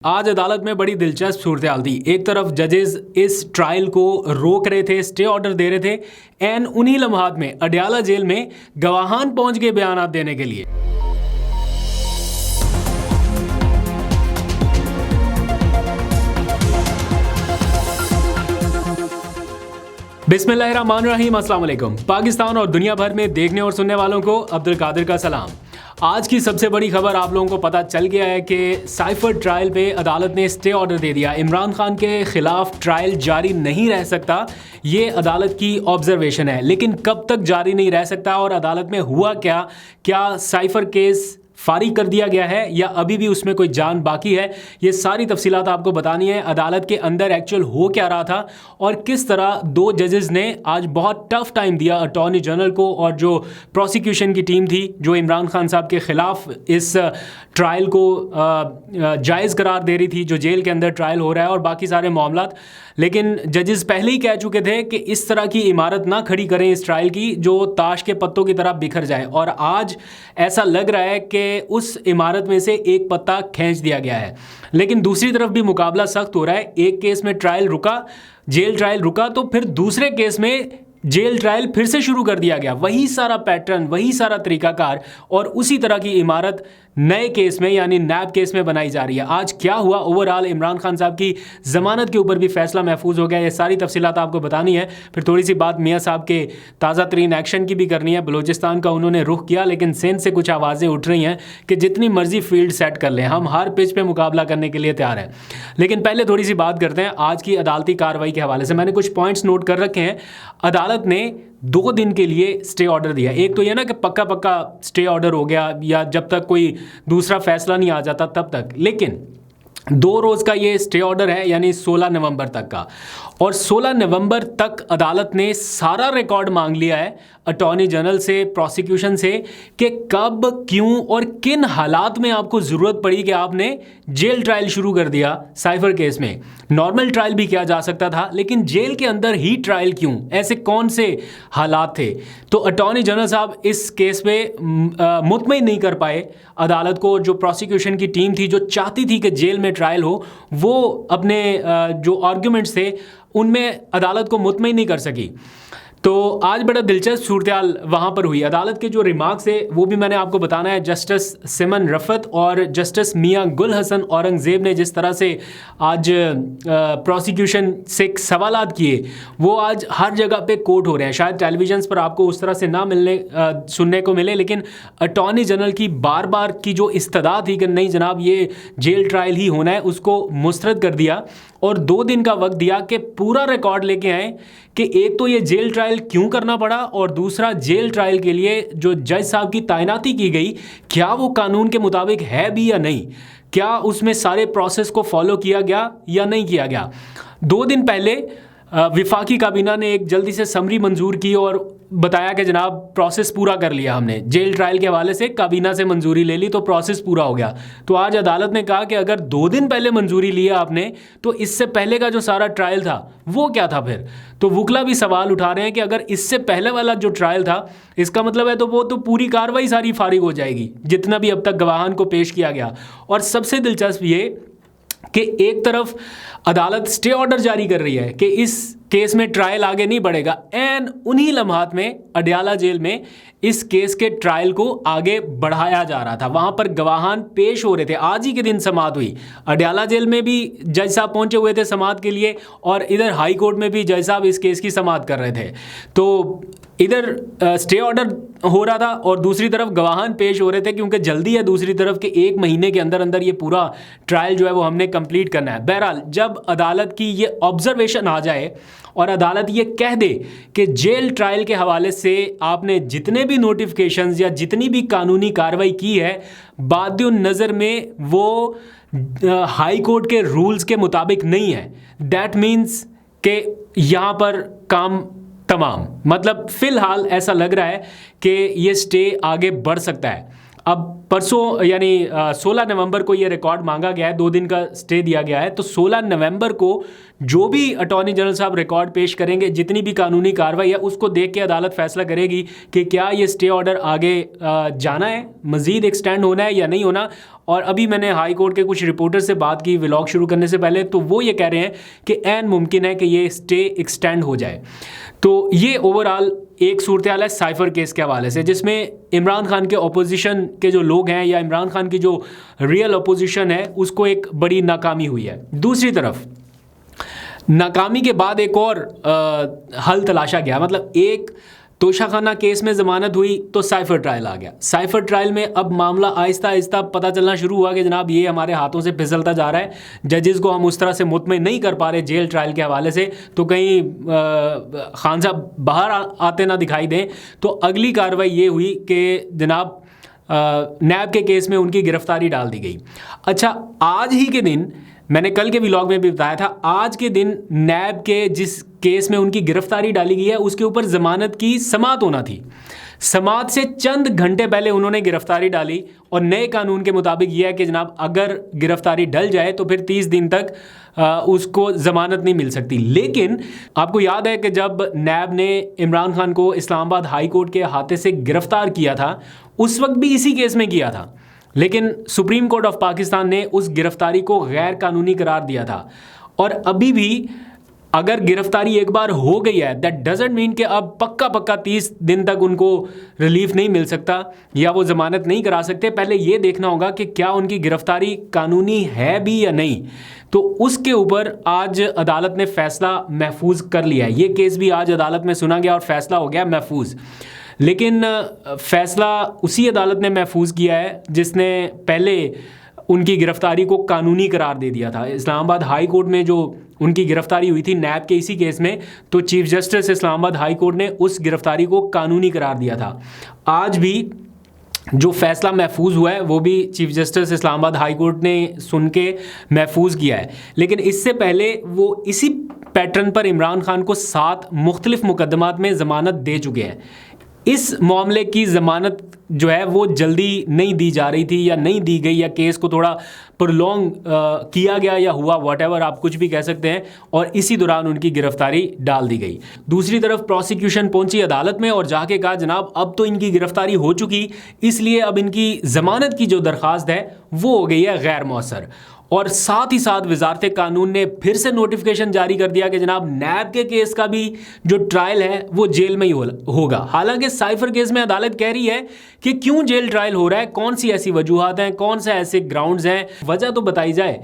आज अदालत में बड़ी दिलचस्प सूरत थी। एक तरफ जजेस इस ट्रायल को रोक रहे थे, स्टे ऑर्डर दे रहे थे, एंड उन्हीं लम्हात में अडयाला जेल में गवाहान पहुंच गए बयान देने के लिए। बिस्मिल्लाहिर्रहमानिर्रहीम, अस्सलाम वालेकुम। पाकिस्तान और दुनिया भर में देखने और सुनने वालों को अब्दुल कादिर का सलाम। आज की सबसे बड़ी खबर आप लोगों को पता चल गया है कि साइफर ट्रायल पे अदालत ने स्टे ऑर्डर दे दिया। इमरान खान के खिलाफ ट्रायल जारी नहीं रह सकता, ये अदालत की ऑब्जर्वेशन है। लेकिन कब तक जारी नहीं रह सकता और अदालत में हुआ क्या साइफर केस फारिग कर दिया गया है या अभी भी उसमें कोई जान बाकी है, ये सारी तफसीलात आपको बतानी है। अदालत के अंदर एक्चुअल हो क्या रहा था और किस तरह दो जजेस ने आज बहुत टफ टाइम दिया अटॉर्नी जनरल को, और जो प्रोसिक्यूशन की टीम थी जो इमरान खान साहब के ख़िलाफ़ इस ट्रायल को जायज़ करार दे रही थी, जो जेल के अंदर ट्रायल हो रहा है और बाकी सारे मामलात। लेकिन जजेस पहले ही कह चुके थे कि इस तरह की इमारत ना खड़ी करें इस ट्रायल की जो ताश के पत्तों की तरह बिखर जाए, और आज ऐसा लग रहा है कि उस इमारत में से एक पत्ता खींच दिया गया है। लेकिन दूसरी तरफ भी मुकाबला सख्त हो रहा है। एक केस में ट्रायल रुका, जेल ट्रायल रुका, तो फिर दूसरे केस में जेल ट्रायल फिर से शुरू कर दिया गया। वही सारा पैटर्न, वही सारा तरीकाकार और उसी तरह की इमारत नए केस में यानी नैब केस में बनाई जा रही है। आज क्या हुआ, ओवरऑल इमरान खान साहब की ज़मानत के ऊपर भी फैसला महफूज हो गया, ये सारी तफसीलात आपको बतानी है। फिर थोड़ी सी बात मियाँ साहब के ताज़ा तरीन एक्शन की भी करनी है। बलूचिस्तान का उन्होंने रुख किया, लेकिन सिंध से कुछ आवाज़ें उठ रही हैं कि जितनी मर्जी फील्ड सेट कर लें, हम हर पिच पे मुकाबला करने के लिए तैयार हैं। लेकिन पहले थोड़ी सी बात करते हैं आज की अदालती कार्रवाई के हवाले से। मैंने कुछ पॉइंट्स नोट कर रखे हैं। अदालत ने 2 दिन के लिए स्टे ऑर्डर दिया। एक तो ये ना कि पक्का स्टे ऑर्डर हो गया या जब तक कोई दूसरा फैसला नहीं आ जाता तब तक, लेकिन 2 रोज़ का ये स्टे ऑर्डर है, यानी 16 नवंबर तक का। और 16 नवंबर तक अदालत ने सारा रिकॉर्ड मांग लिया है अटॉर्नी जनरल से, प्रोसिक्यूशन से, कि कब, क्यों और किन हालात में आपको ज़रूरत पड़ी कि आपने जेल ट्रायल शुरू कर दिया साइफर केस में। नॉर्मल ट्रायल भी किया जा सकता था, लेकिन जेल के अंदर ही ट्रायल क्यों, ऐसे कौन से हालात थे? तो अटॉर्नी जनरल साहब इस केस पे मुतमईन नहीं कर पाए अदालत को। जो प्रोसिक्यूशन की टीम थी जो चाहती थी कि जेल में ट्रायल हो, वो अपने जो आर्ग्यूमेंट्स थे उनमें अदालत को मुतमईन नहीं कर सकी। तो आज बड़ा दिलचस्प सूरत वहाँ पर हुई। अदालत के जो रिमार्क्स है वो भी मैंने आपको बताना है। जस्टिस सिमन रफ़त और जस्टिस मियां गुल हसन औरंगज़ेब ने जिस तरह से आज प्रोसिक्यूशन से सवालात किए, वो आज हर जगह पे कोट हो रहे हैं। शायद टेलीविजन पर आपको उस तरह से ना सुनने को मिले, लेकिन अटॉर्नी जनरल की बार बार की जो इस्तदा थी कि नहीं जनाब ये जेल ट्रायल ही होना है, उसको मुस्तरद कर दिया और 2 दिन का वक्त दिया कि पूरा रिकॉर्ड लेके आएँ कि एक तो ये जेल ट्रायल क्यों करना पड़ा, और दूसरा जेल ट्रायल के लिए जो जज साहब की तैनाती की गई, क्या वो कानून के मुताबिक है भी या नहीं, क्या उसमें सारे प्रोसेस को फॉलो किया गया या नहीं किया गया। 2 दिन पहले विफाकी काबीना ने एक जल्दी से समरी मंजूर की और बताया कि जनाब प्रोसेस पूरा कर लिया हमने, जेल ट्रायल के हवाले से काबीना से मंजूरी ले ली तो प्रोसेस पूरा हो गया। तो आज अदालत ने कहा कि अगर 2 दिन पहले मंजूरी लिया आपने, तो इससे पहले का जो सारा ट्रायल था वो क्या था फिर? तो वकला भी सवाल उठा रहे हैं कि अगर इससे पहले वाला जो ट्रायल था, इसका मतलब है तो वो तो पूरी कार्रवाई सारी फारिग हो जाएगी, जितना भी अब तक गवाहान को पेश किया गया। और सबसे दिलचस्प ये कि एक तरफ अदालत स्टे ऑर्डर जारी कर रही है कि इस केस में ट्रायल आगे नहीं बढ़ेगा, एंड उन्हीं लम्हात में अडयाला जेल में इस केस के ट्रायल को आगे बढ़ाया जा रहा था। वहाँ पर गवाहान पेश हो रहे थे। आज ही के दिन समाअत हुई। अडयाला जेल में भी जज साहब पहुँचे हुए थे समाअत के लिए, और इधर हाई कोर्ट में भी जज साहब इस केस की समाअत कर रहे थे। तो इधर स्टे ऑर्डर हो रहा था और दूसरी तरफ गवाहान पेश हो रहे थे, क्योंकि जल्दी है दूसरी तरफ के 1 महीने के अंदर अंदर ये पूरा ट्रायल जो है वो हमने कंप्लीट करना है। बहरहाल जब अदालत की ये ऑब्जर्वेशन आ जाए और अदालत ये कह दे कि जेल ट्रायल के हवाले से आपने जितने भी नोटिफिकेशंस या जितनी भी कानूनी कार्रवाई की है, बादिउन नज़र में वो हाई कोर्ट के रूल्स के मुताबिक नहीं है, दैट मीन्स कि यहाँ पर काम तमाम, मतलब फ़िलहाल ऐसा लग रहा है कि ये स्टे आगे बढ़ सकता है। अब परसों यानी 16 नवंबर को ये रिकॉर्ड मांगा गया है, 2 दिन का स्टे दिया गया है। तो 16 नवंबर को जो भी अटॉर्नी जनरल साहब रिकॉर्ड पेश करेंगे, जितनी भी कानूनी कार्रवाई है, उसको देख के अदालत फैसला करेगी कि क्या ये स्टे ऑर्डर आगे जाना है, मज़ीद एक्सटेंड होना है या नहीं होना। और अभी मैंने हाई कोर्ट के कुछ रिपोर्टर से बात की व्लॉग शुरू करने से पहले, तो वो ये कह रहे हैं कि ऐन मुमकिन है कि ये स्टे एक्सटेंड हो जाए। तो ये ओवरऑल एक सूरत हाल है साइफर केस के हवाले से, जिसमें इमरान खान के अपोजिशन के जो लोग हैं या इमरान खान की जो रियल अपोजिशन है उसको एक बड़ी नाकामी हुई है। दूसरी तरफ नाकामी के बाद एक और हल तलाशा गया, मतलब एक तोशाखाना केस में ज़मानत हुई तो साइफर ट्रायल आ गया। साइफर ट्रायल में अब मामला आहिस्ता आहिस्ता पता चलना शुरू हुआ कि जनाब ये हमारे हाथों से फिसलता जा रहा है, जजेस को हम उस तरह से मुतमिन नहीं कर पा रहे जेल ट्रायल के हवाले से, तो कहीं खान साहब बाहर आते ना दिखाई दें। तो अगली कार्रवाई ये हुई कि जनाब नैब के केस में उनकी गिरफ्तारी डाल दी गई। अच्छा, आज ही के दिन, मैंने कल के व्लॉग में भी बताया था, आज के दिन नैब के जिस केस में उनकी गिरफ्तारी डाली गई है उसके ऊपर ज़मानत की समाअत होना थी। समाअत से चंद घंटे पहले उन्होंने गिरफ्तारी डाली और नए कानून के मुताबिक यह है कि जनाब अगर गिरफ्तारी डल जाए तो फिर 30 दिन तक उसको ज़मानत नहीं मिल सकती। लेकिन आपको याद है कि जब नैब ने इमरान खान को इस्लामाबाद हाई कोर्ट के हाथे से गिरफ्तार किया था, उस वक्त भी इसी केस में किया था, लेकिन सुप्रीम कोर्ट ऑफ पाकिस्तान ने उस गिरफ्तारी को गैर कानूनी करार दिया था। और अभी भी अगर गिरफ्तारी एक बार हो गई है, दैट डजंट मीन कि अब पक्का 30 दिन तक उनको रिलीफ नहीं मिल सकता या वो ज़मानत नहीं करा सकते। पहले ये देखना होगा कि क्या उनकी गिरफ्तारी कानूनी है भी या नहीं। तो उसके ऊपर आज अदालत ने फैसला महफूज कर लिया है। ये केस भी आज अदालत में सुना गया और फैसला हो गया महफूज। लेकिन फैसला उसी अदालत ने महफूज किया है जिसने पहले उनकी गिरफ्तारी को कानूनी करार दे दिया था। इस्लामाबाद हाई कोर्ट में जो उनकी गिरफ्तारी हुई थी नैब के इसी केस में, तो chief justice Islamabad high court ने उस गिरफ्तारी को कानूनी करार दिया था। आज भी जो फैसला महफूज हुआ है वो भी chief justice Islamabad high court ने सुन के महफूज किया है। लेकिन इससे पहले वो इसी पैटर्न पर इमरान खान को 7 मुख्तलिफ मुकदमात में ज़मानत दे चुके हैं। इस मामले की ज़मानत जो है वो जल्दी नहीं दी जा रही थी या नहीं दी गई, या केस को थोड़ा प्रोलॉन्ग किया गया या हुआ, व्हाटएवर आप कुछ भी कह सकते हैं, और इसी दौरान उनकी गिरफ्तारी डाल दी गई। दूसरी तरफ प्रोसिक्यूशन पहुंची अदालत में और जाके कहा जनाब अब तो इनकी गिरफ्तारी हो चुकी, इसलिए अब इनकी ज़मानत की जो दरख्वास्त है वो हो गई है गैर मौसर। और साथ ही साथ वजारत कानून ने फिर से नोटिफिकेशन जारी कर दिया कि जनाब नैब के केस का भी जो ट्रायल है वो जेल में ही होगा। हालांकि साइफर केस में अदालत कह रही है कि क्यों जेल ट्रायल हो रहा है, कौन सी ऐसी वजूहात हैं, कौन से ऐसे ग्राउंड्स हैं, वजह तो बताई जाए।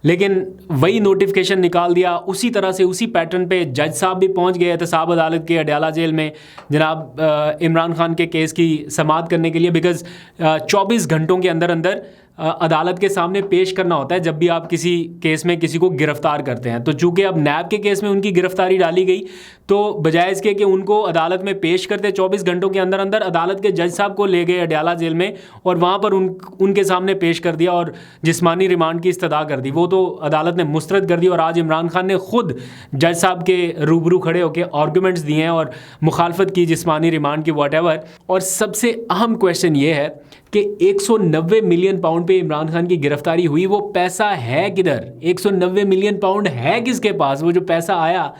लेकिन वही नोटिफिकेशन निकाल दिया, उसी तरह से उसी पैटर्न पे जज साहब भी पहुंच गए एहतसाब अदालत के अडयाला जेल में जनाब इमरान खान के केस की समाअत करने के लिए, बिकॉज़ 24 घंटों के अंदर अंदर अदालत के सामने पेश करना होता है जब भी आप किसी केस में किसी को गिरफ्तार करते हैं। तो चूंकि अब नैब के केस में उनकी गिरफ्तारी डाली गई, तो बजाय इसके कि उनको अदालत में पेश करते 24 घंटों के अंदर अंदर अदालत के जज साहब को ले गए अडयाला जेल में और वहाँ पर उनके सामने पेश कर दिया और जिस्मानी रिमांड की इस्तदा कर दी। वो तो अदालत ने मुस्तरद कर दी और आज इमरान खान ने खुद जज साहब के रूबरू खड़े होकर आर्गूमेंट्स दिए हैं और मुखालफत की जिस्मानी रिमांड की व्हाटएवर। और सबसे अहम क्वेश्चन ये है कि 190 मिलियन पाउंड पे इमरान खान की गिरफ्तारी हुई, वो पैसा है किधर? 190 मिलियन पाउंड है किसके पास? वो जो पैसा आया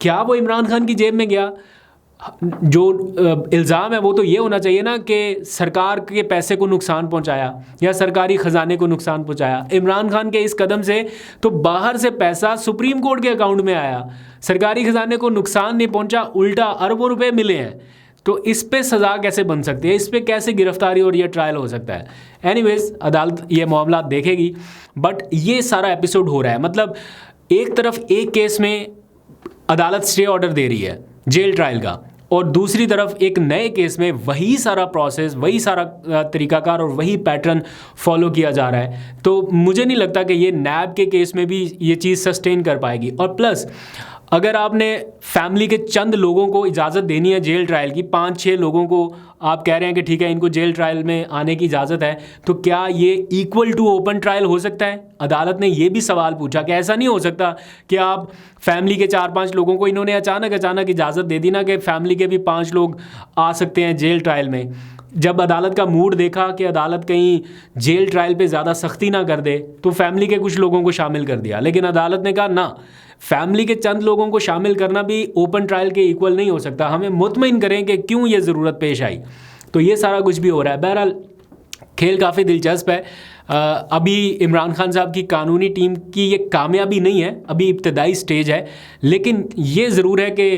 क्या वो इमरान खान की जेब में गया? जो इल्ज़ाम है वो तो ये होना चाहिए ना कि सरकार के पैसे को नुकसान पहुंचाया या सरकारी ख़जाने को नुकसान पहुंचाया। इमरान खान के इस कदम से तो बाहर से पैसा सुप्रीम कोर्ट के अकाउंट में आया, सरकारी ख़जाने को नुकसान नहीं पहुंचा, उल्टा अरबों रुपए मिले हैं। तो इस पे सज़ा कैसे बन सकती है? इस पे कैसे गिरफ्तारी और ये ट्रायल हो सकता है? एनीवेज अदालत ये मामला देखेगी। बट ये सारा एपिसोड हो रहा है, मतलब एक तरफ एक केस में अदालत स्टे ऑर्डर दे रही है जेल ट्रायल का, और दूसरी तरफ एक नए केस में वही सारा प्रोसेस, वही सारा तरीकाकार और वही पैटर्न फॉलो किया जा रहा है। तो मुझे नहीं लगता कि ये नैब के केस में भी ये चीज़ सस्टेन कर पाएगी। और प्लस अगर आपने फैमिली के चंद लोगों को इजाज़त देनी है जेल ट्रायल की, 5-6 लोगों को आप कह रहे हैं कि ठीक है इनको जेल ट्रायल में आने की इजाज़त है, तो क्या ये इक्वल टू ओपन ट्रायल हो सकता है? अदालत ने ये भी सवाल पूछा कि ऐसा नहीं हो सकता कि आप फैमिली के 4-5 लोगों को, इन्होंने अचानक इजाज़त दे दी ना कि फैमिली के भी 5 लोग आ सकते हैं जेल ट्रायल में। जब अदालत का मूड देखा कि अदालत कहीं जेल ट्रायल पे ज़्यादा सख्ती ना कर दे, तो फैमिली के कुछ लोगों को शामिल कर दिया। लेकिन अदालत ने कहा ना, फैमिली के चंद लोगों को शामिल करना भी ओपन ट्रायल के इक्वल नहीं हो सकता, हमें मुतमईन करें कि क्यों ये ज़रूरत पेश आई। तो ये सारा कुछ भी हो रहा है। बहरहाल खेल काफ़ी दिलचस्प है। अभी इमरान खान साहब की कानूनी टीम की ये कामयाबी नहीं है, अभी इब्तदाई स्टेज है, लेकिन ये ज़रूर है कि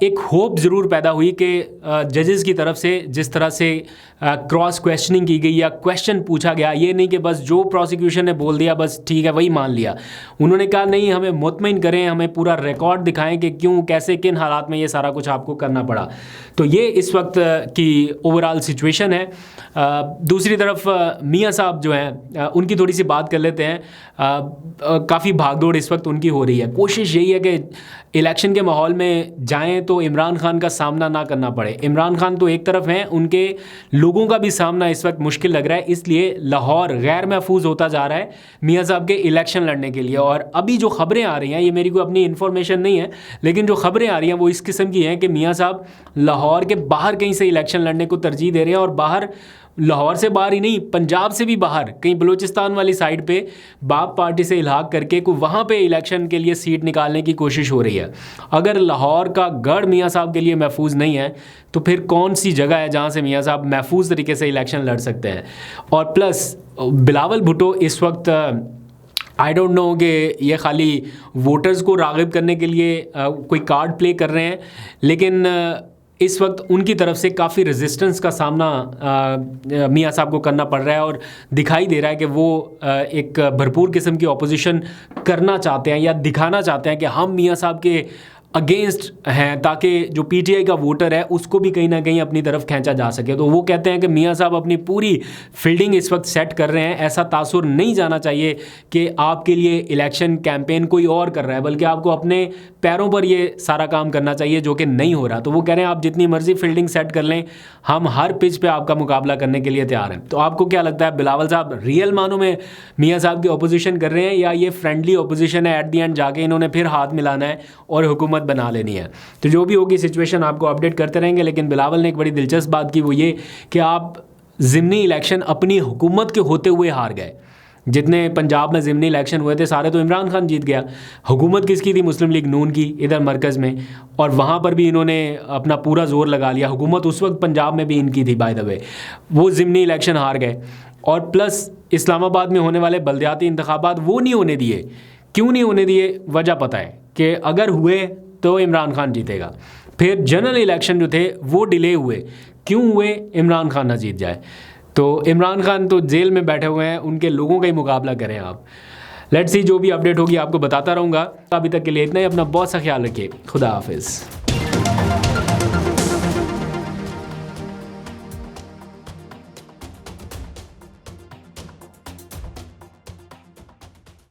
एक होप ज़रूर पैदा हुई कि जजेस की तरफ से जिस तरह से क्रॉस क्वेश्चनिंग की गई या क्वेश्चन पूछा गया, ये नहीं कि बस जो प्रोसिक्यूशन ने बोल दिया बस ठीक है वही मान लिया। उन्होंने कहा नहीं, हमें मुतमईन करें, हमें पूरा रिकॉर्ड दिखाएं कि क्यों, कैसे, किन हालात में ये सारा कुछ आपको करना पड़ा। तो ये इस वक्त की ओवरऑल सिचुएशन है। दूसरी तरफ मियाँ साहब जो हैं उनकी थोड़ी सी बात कर लेते हैं। काफ़ी भागदौड़ इस वक्त उनकी हो रही है। कोशिश यही है कि इलेक्शन के माहौल में जाएं तो इमरान खान का सामना ना करना पड़े। इमरान खान तो एक तरफ हैं, उनके लोगों का भी सामना इस वक्त मुश्किल लग रहा है, इसलिए लाहौर गैर महफूज होता जा रहा है मियाँ साहब के इलेक्शन लड़ने के लिए। और अभी जो खबरें आ रही हैं, ये मेरी कोई अपनी इन्फॉर्मेशन नहीं है, लेकिन जो खबरें आ रही हैं वो इस किस्म की हैं कि मियाँ साहब लाहौर के बाहर कहीं से इलेक्शन लड़ने को तरजीह दे रहे हैं। और बाहर, लाहौर से बाहर ही नहीं, पंजाब से भी बाहर कहीं बलूचिस्तान वाली साइड पे बाप पार्टी से इल्हाक करके को वहाँ पे इलेक्शन के लिए सीट निकालने की कोशिश हो रही है। अगर लाहौर का गढ़ मियाँ साहब के लिए महफूज नहीं है तो फिर कौन सी जगह है जहाँ से मियाँ साहब महफूज तरीके से इलेक्शन लड़ सकते हैं। और प्लस बिलावल भुट्टो इस वक्त आई डोंट नो कि ये खाली वोटर्स को राग़िब करने के लिए कोई कार्ड प्ले कर रहे हैं, लेकिन इस वक्त उनकी तरफ से काफ़ी रेजिस्टेंस का सामना मियाँ साहब को करना पड़ रहा है। और दिखाई दे रहा है कि वो एक भरपूर किस्म की ऑपोजिशन करना चाहते हैं या दिखाना चाहते हैं कि हम मियाँ साहब के अगेंस्ट हैं, ताकि जो पीटीआई का वोटर है उसको भी कहीं ना कहीं अपनी तरफ खींचा जा सके। तो वो कहते हैं कि मियाँ साहब अपनी पूरी फील्डिंग इस वक्त सेट कर रहे हैं। ऐसा तासुर नहीं जाना चाहिए कि आपके लिए इलेक्शन कैंपेन कोई और कर रहा है, बल्कि आपको अपने पैरों पर ये सारा काम करना चाहिए, जो कि नहीं हो रहा। तो वो कह रहे हैं आप जितनी मर्जी फील्डिंग सेट कर लें, हम हर पिच पे आपका मुकाबला करने के लिए तैयार हैं। तो आपको क्या लगता है, बिलावल साहब रियल मानों में मियाँ साहब की अपोजिशन कर रहे हैं या ये फ्रेंडली अपोजिशन है, एट दी एंड जाके इन्होंने फिर हाथ मिलाना है और हुकूमत बना लेनी है? तो जो भी होगी सिचुएशन आपको अपडेट करते रहेंगे। लेकिन बिलावल ने एक बड़ी दिलचस्प बात की, वो ये कि आप ज़िमनी इलेक्शन अपनी हुकूमत के होते हुए हार गए। जितने पंजाब में ज़िमनी इलेक्शन हुए थे सारे तो इमरान खान जीत गया। हुकूमत किसकी थी? मुस्लिम लीग नून की, इधर मरकज़ में, और वहाँ पर भी इन्होंने अपना पूरा जोर लगा लिया। हुकूमत उस वक्त पंजाब में भी इनकी थी बाय द वे। वो ज़िमनी इलेक्शन हार गए। और प्लस इस्लामाबाद में होने वाले बल्दियाती इंतखाबात वो नहीं होने दिए। क्यों नहीं होने दिए? वजह पता है कि अगर हुए तो इमरान खान जीतेगा। फिर जनरल इलेक्शन जो थे वो डिले हुए। क्यों हुए? इमरान खान ना जीत जाए। तो इमरान खान तो जेल में बैठे हुए हैं, उनके लोगों का ही मुकाबला करें आप। लेट्स सी, जो भी अपडेट होगी आपको बताता रहूँगा। अभी तक के लिए इतना ही। अपना बहुत सा ख्याल रखिए। खुदा हाफिज़।